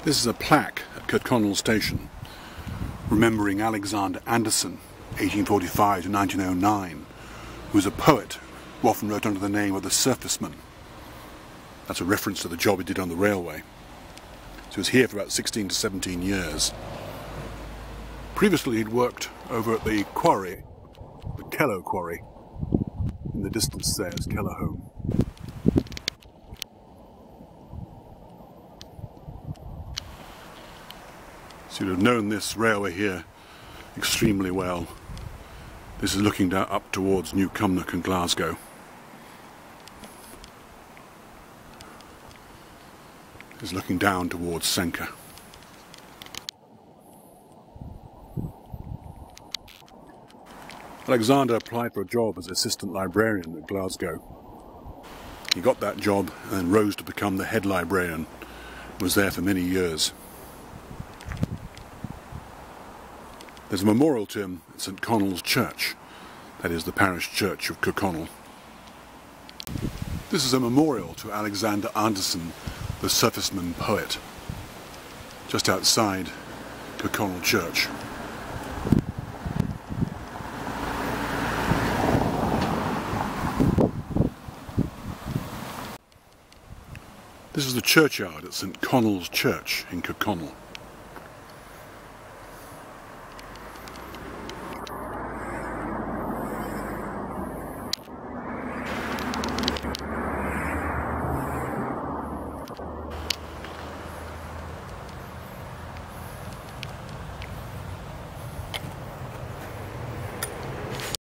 This is a plaque at Kirkconnel station remembering Alexander Anderson, 1845 to 1909, who was a poet who often wrote under the name of the Surfaceman. That's a reference to the job he did on the railway. So he was here for about 16 to 17 years. Previously he'd worked over at the quarry, the Kellow quarry. In the distance there is Kellow Home. So you'd have known this railway here extremely well. This is looking down up towards Newcomnock and Glasgow. This is looking down towards Senker. Alexander applied for a job as assistant librarian at Glasgow. He got that job and then rose to become the head librarian and was there for many years. There's a memorial to him at St Connell's Church, that is the parish church of Kirkconnel. This is a memorial to Alexander Anderson, the Surfaceman poet, just outside Kirkconnel Church. This is the churchyard at St Connell's Church in Kirkconnel.